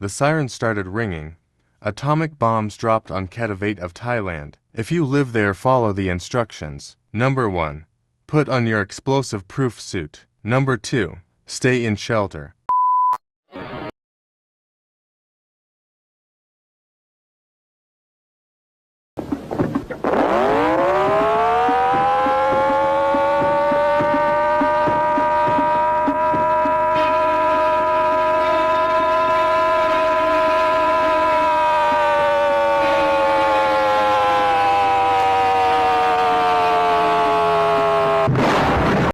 The siren started ringing. Atomic bombs dropped on khedivate of Thailand. If you live there, follow the instructions. Number 1. Put on your explosive-proof suit. Number 2. Stay in shelter.